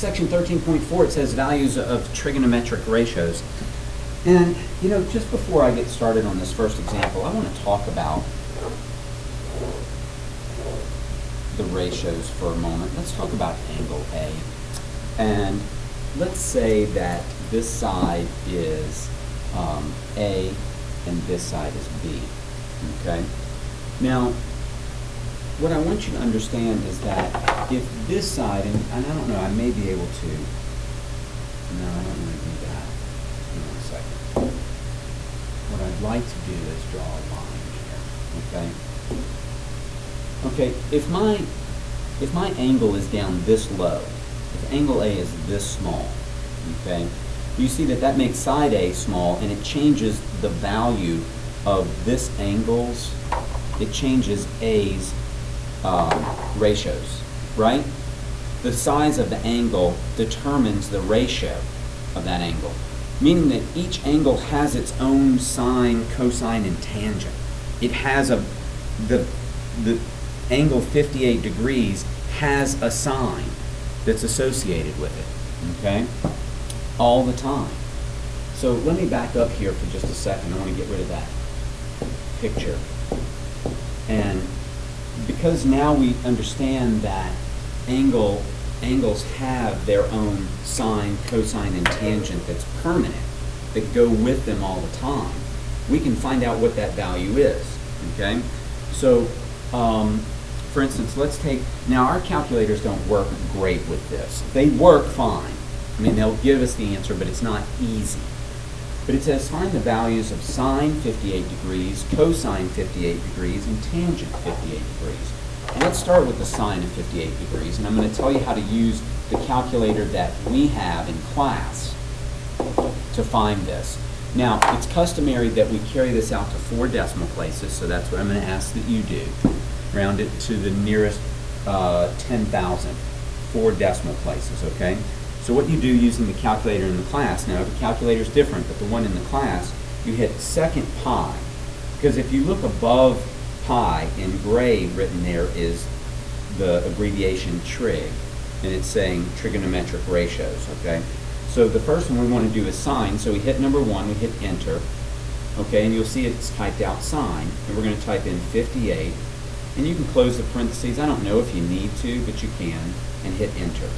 section 13.4, it says values of trigonometric ratios. And, you know, just before I get started on this first example, I want to talk about the ratios for a moment. Let's talk about angle A. And let's say that this side is A and this side is B. Okay? Now, what I want you to understand is that if this side, and I don't know, I may be able to, no, I don't want to do that. Hang on a second. What I'd like to do is draw a line here. Okay? Okay, if my angle is down this low, if angle A is this small, okay, you see that that makes side A small, and it changes the value of this angle's, it changes A's ratios, right? The size of the angle determines the ratio of that angle, meaning that each angle has its own sine, cosine, and tangent. It has the angle 58 degrees has a sine that's associated with it, okay, all the time. So let me back up here for just a second. I want to get rid of that picture. And because now we understand that angles have their own sine, cosine, and tangent that's permanent, that go with them all the time, we can find out what that value is, okay? So, for instance, let's take, now our calculators don't work great with this. They work fine. I mean, they'll give us the answer, but it's not easy. But it says find the values of sine 58 degrees, cosine 58 degrees, and tangent 58 degrees. And let's start with the sine of 58 degrees, and I'm going to tell you how to use the calculator that we have in class to find this. Now, it's customary that we carry this out to 4 decimal places, so that's what I'm going to ask that you do. Round it to the nearest 10,000, 4 decimal places, okay? So what you do using the calculator in the class, now the calculator is different, but the one in the class, you hit second pi. Because if you look above pi, in gray written there is the abbreviation trig, and it's saying trigonometric ratios, okay? So the first one we want to do is sine, so we hit number 1, we hit enter, okay, and you'll see it's typed out sine, and we're going to type in 58, and you can close the parentheses. I don't know if you need to, but you can, and hit enter.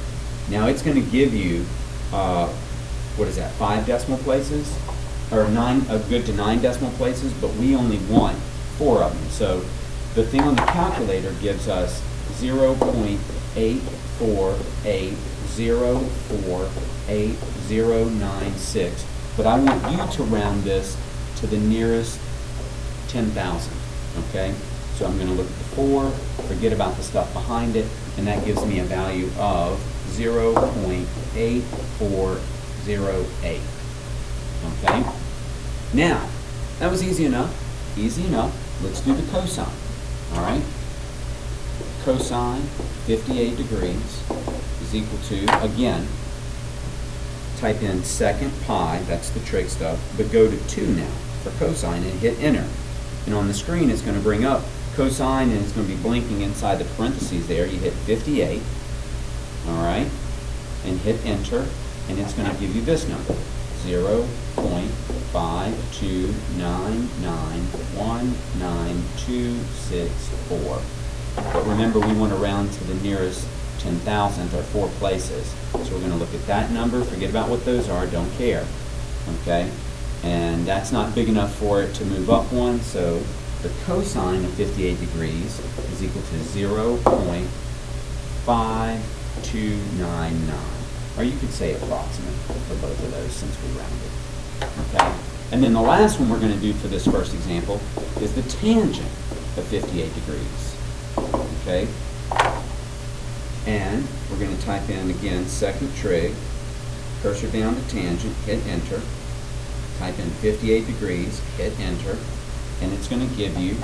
Now it's going to give you, what is that, 5 decimal places? Or 9, good to 9 decimal places, but we only want 4 of them. So the thing on the calculator gives us 0.848048096, but I want you to round this to the nearest 10,000, okay? So I'm going to look at the 4, forget about the stuff behind it, and that gives me a value of 0.8408. Okay? Now, that was easy enough. Easy enough. Let's do the cosine. All right? Cosine 58 degrees is equal to, again, type in second pi, that's the trig stuff, but go to 2 now for cosine and hit enter. And on the screen it's going to bring up cosine, and it's going to be blinking inside the parentheses there. You hit 58, all right, and hit enter, and it's going to give you this number, 0.529919264. But remember, we want to round to the nearest 10,000th, or 4 places. So we're going to look at that number, forget about what those are, don't care, okay? And that's not big enough for it to move up 1, so the cosine of 58 degrees is equal to 0.5299. Or you could say approximate for both of those since we rounded. Okay? And then the last one we're going to do for this first example is the tangent of 58 degrees. Okay? And we're going to type in again second trig, cursor down to tangent, hit enter, type in 58 degrees, hit enter, and it's going to give you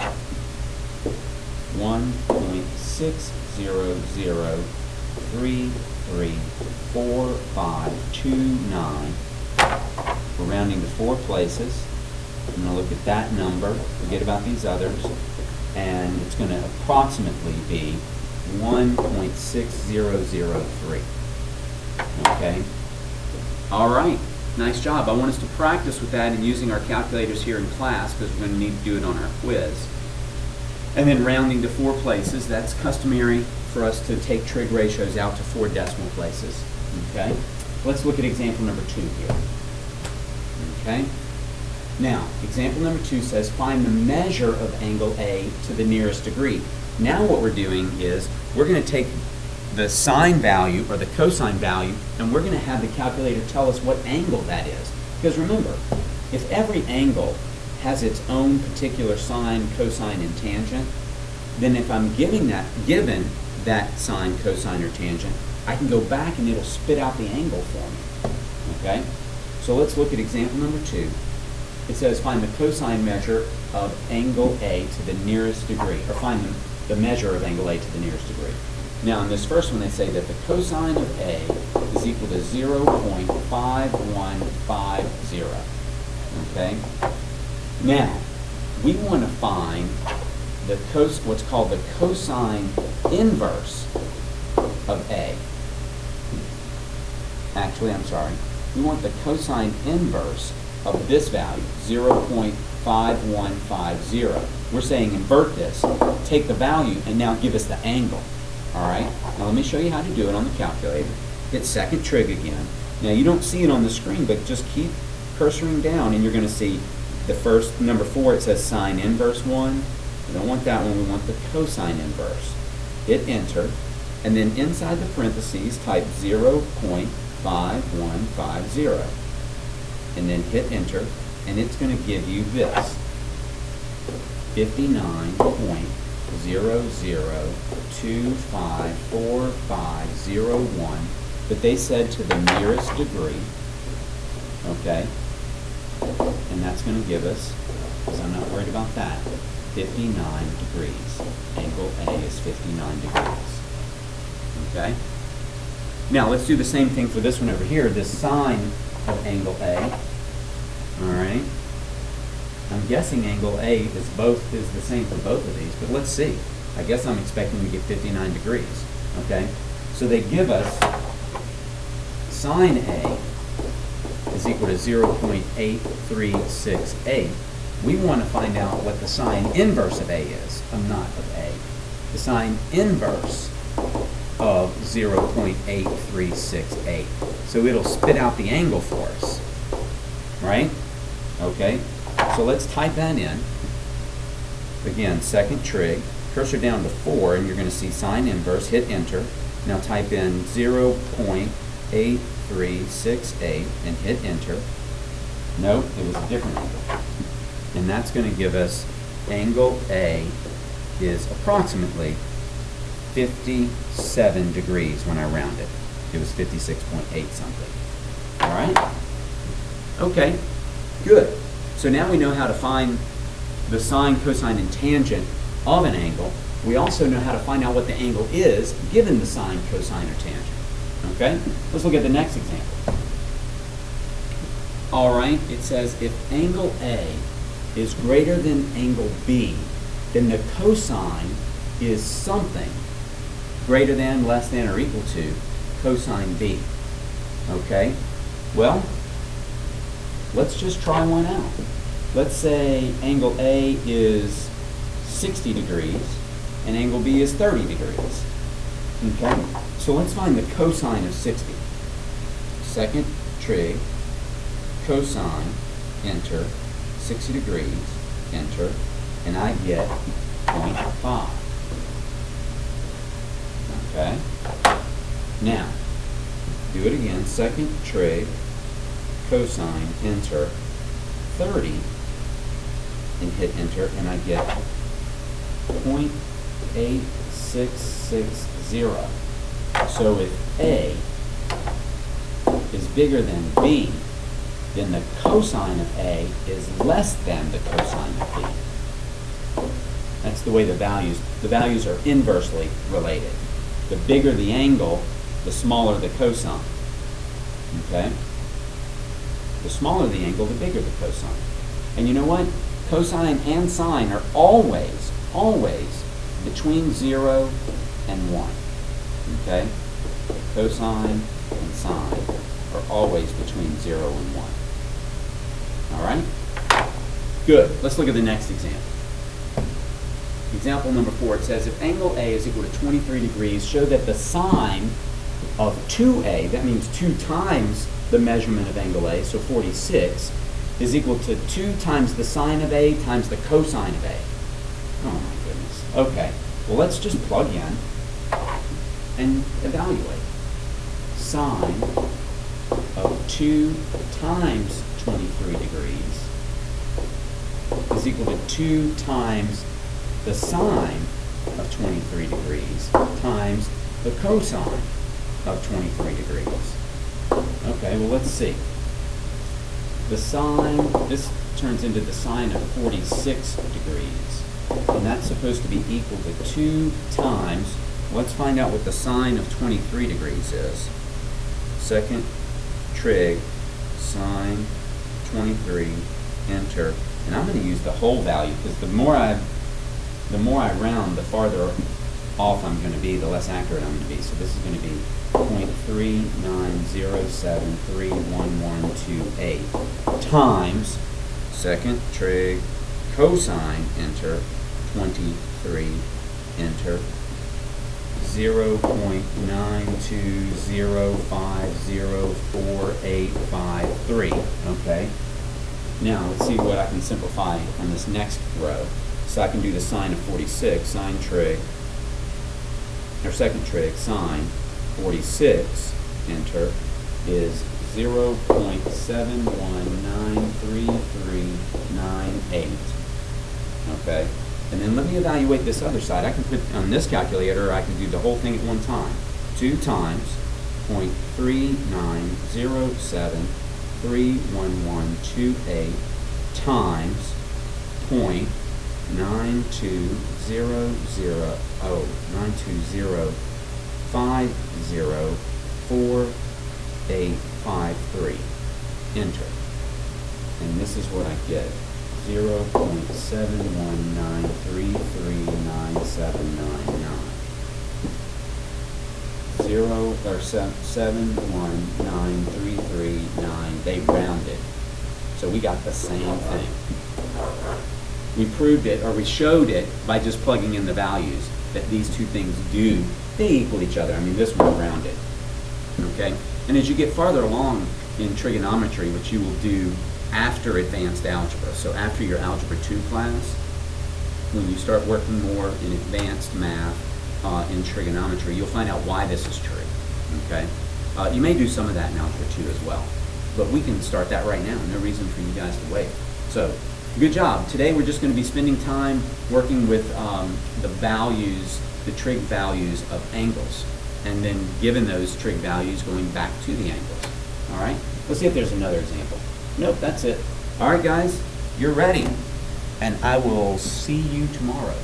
1.600334529. We're rounding to 4 places. I'm going to look at that number, forget about these others, and it's going to approximately be 1.6003. Okay? All right. Nice job. I want us to practice with that and using our calculators here in class because we're going to need to do it on our quiz. And then rounding to 4 places. That's customary for us to take trig ratios out to 4 decimal places. Okay? Let's look at example number 2 here. Okay? Now, example number 2 says find the measure of angle A to the nearest degree. Now what we're doing is we're going to take the sine value or the cosine value and we're going to have the calculator tell us what angle that is. Because remember, if every angle has its own particular sine, cosine, and tangent, then if I'm given that sine, cosine, or tangent, I can go back and it'll spit out the angle for me. Okay? So let's look at example number 2. It says find the cosine measure of angle A to the nearest degree, or find the measure of angle A to the nearest degree. Now in this first one they say that the cosine of A is equal to 0.5150. Okay? Now, we want to find the what's called the cosine inverse of A. Actually, I'm sorry. We want the cosine inverse of this value, 0.5150. We're saying invert this, take the value, and now give us the angle. All right? Now let me show you how to do it on the calculator. Hit second trig again. Now you don't see it on the screen, but just keep cursoring down, and you're going to see the first, number 4, it says sine inverse 1. We don't want that one, we want the cosine inverse. Hit enter, and then inside the parentheses type 0.5150. And then hit enter, and it's going to give you this, 59.00254501, but they said to the nearest degree, okay, and that's going to give us, because I'm not worried about that, 59 degrees. Angle A is 59 degrees. Okay? Now let's do the same thing for this one over here, this sine of angle A. Alright? I'm guessing angle A is the same for both of these, but let's see. I guess I'm expecting to get 59 degrees. Okay? So they give us sine A is equal to 0.8368. We want to find out what the sine inverse of A is, not of A. The sine inverse of 0.8368. So it'll spit out the angle for us, right? Okay, so let's type that in. Again, second trig, cursor down to 4, and you're going to see sine inverse, hit enter. Now type in 0.8368 and hit enter. Nope, it was a different angle. And that's going to give us angle A is approximately 57 degrees when I round it. It was 56.8 something. All right? Okay, good. So now we know how to find the sine, cosine, and tangent of an angle. We also know how to find out what the angle is given the sine, cosine, or tangent. Okay? Let's look at the next example. All right, it says if angle A is greater than angle B, then the cosine is something greater than, less than, or equal to cosine B. Okay? Well, let's just try one out. Let's say angle A is 60 degrees and angle B is 30 degrees. Okay? So let's find the cosine of 60. Second trig, cosine, enter, 60 degrees, enter, and I get 0.5. Okay? Now, do it again. Second trig, cosine, enter, 30, and hit enter, and I get 0.8660. So if A is bigger than B, then the cosine of A is less than the cosine of B. That's the way the values are inversely related. The bigger the angle, the smaller the cosine. Okay? The smaller the angle, the bigger the cosine. And you know what? Cosine and sine are always between 0 and 1. Okay? Cosine and sine always between 0 and 1. All right? Good. Let's look at the next example. Example number 4, it says if angle A is equal to 23 degrees, show that the sine of 2A, that means 2 times the measurement of angle A, so 46, is equal to 2 times the sine of A times the cosine of A. Oh my goodness. Okay, well let's just plug in and evaluate. Sine of 2 times 23 degrees is equal to 2 times the sine of 23 degrees times the cosine of 23 degrees. Okay, well let's see. The sine, this turns into the sine of 46 degrees. And that's supposed to be equal to 2 times, let's find out what the sine of 23 degrees is. Second trig, sine 23, enter. And I'm going to use the whole value because the more I round, the farther off I'm going to be, the less accurate I'm going to be. So this is going to be 0.390731128 times second trig cosine, enter, 23, enter, 0.920504853. Okay. Now let's see what I can simplify on this next row. So I can do the sine of 46, sine trig, or second trig, sine 46, enter, is 0.7193398. Okay, and then let me evaluate this other side. I can put on this calculator, or I can do the whole thing at one time. 2 times 0.3907311128 times 92050504853. Enter. And this is what I get. 0.719339799. 7193339. They rounded. So we got the same thing. We proved it, or we showed it, by just plugging in the values, that these two things they equal each other. I mean, this one rounded. Okay? And as you get farther along in trigonometry, which you will do after advanced algebra, so after your Algebra 2 class, when you start working more in advanced math in trigonometry, you'll find out why this is true. Okay? You may do some of that in Algebra 2 as well. But we can start that right now. No reason for you guys to wait. So, good job. Today we're just going to be spending time working with the values, the trig values of angles, and then given those trig values, going back to the angles. All right? Let's see if there's another example. Nope, that's it. All right, guys, you're ready, and I will see you tomorrow.